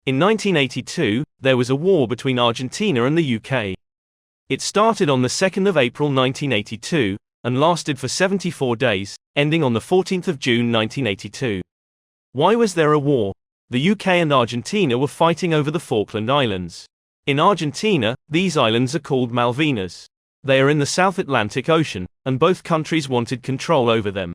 In 1982, there was a war between Argentina and the UK. It started on the 2nd of April 1982, and lasted for 74 days, ending on the 14th of June 1982. Why was there a war? The UK and Argentina were fighting over the Falkland Islands. In Argentina, these islands are called Malvinas. They are in the South Atlantic Ocean, and both countries wanted control over them.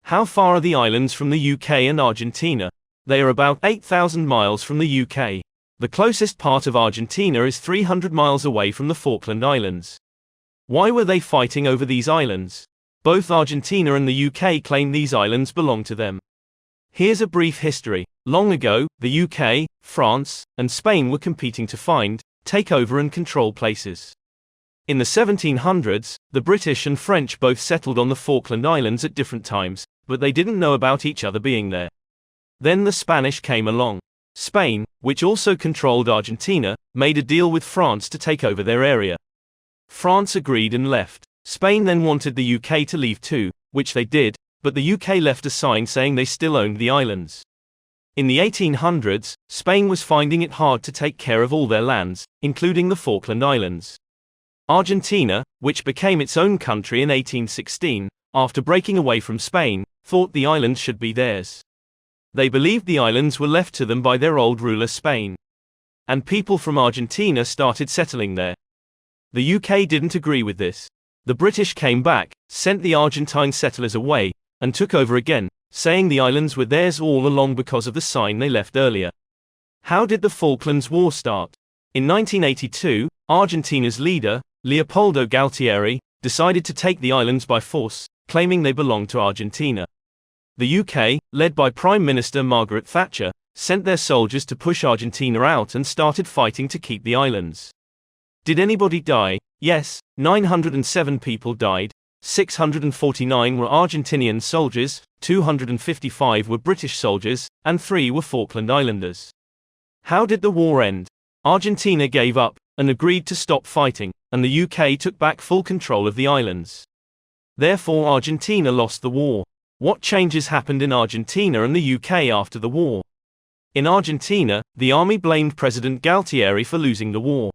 How far are the islands from the UK and Argentina? They are about 8,000 miles from the UK. The closest part of Argentina is 300 miles away from the Falkland Islands. Why were they fighting over these islands? Both Argentina and the UK claim these islands belong to them. Here's a brief history. Long ago, the UK, France, and Spain were competing to find, take over and control places. In the 1700s, the British and French both settled on the Falkland Islands at different times, but they didn't know about each other being there. Then the Spanish came along. Spain, which also controlled Argentina, made a deal with France to take over their area. France agreed and left. Spain then wanted the UK to leave too, which they did, but the UK left a sign saying they still owned the islands. In the 1800s, Spain was finding it hard to take care of all their lands, including the Falkland Islands. Argentina, which became its own country in 1816, after breaking away from Spain, thought the islands should be theirs. They believed the islands were left to them by their old ruler Spain. And people from Argentina started settling there. The UK didn't agree with this. The British came back, sent the Argentine settlers away, and took over again, saying the islands were theirs all along because of the sign they left earlier. How did the Falklands War start? In 1982, Argentina's leader, Leopoldo Galtieri, decided to take the islands by force, claiming they belonged to Argentina. The UK, led by Prime Minister Margaret Thatcher, sent their soldiers to push Argentina out and started fighting to keep the islands. Did anybody die? Yes, 907 people died. 649 were Argentinian soldiers, 255 were British soldiers, and 3 were Falkland Islanders. How did the war end? Argentina gave up, and agreed to stop fighting, and the UK took back full control of the islands. Therefore Argentina lost the war. What changes happened in Argentina and the UK after the war? In Argentina, the army blamed President Galtieri for losing the war.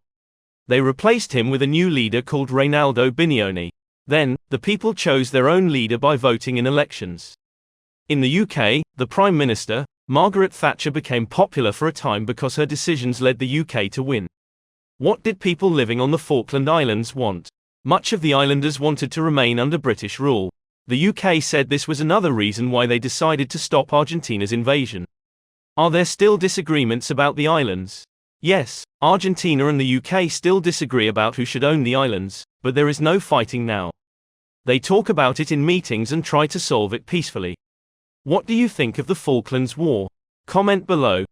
They replaced him with a new leader called Reinaldo Binioni. Then, the people chose their own leader by voting in elections. In the UK, the Prime Minister, Margaret Thatcher, became popular for a time because her decisions led the UK to win. What did people living on the Falkland Islands want? Much of the islanders wanted to remain under British rule. The UK said this was another reason why they decided to stop Argentina's invasion. Are there still disagreements about the islands? Yes, Argentina and the UK still disagree about who should own the islands, but there is no fighting now. They talk about it in meetings and try to solve it peacefully. What do you think of the Falklands War? Comment below.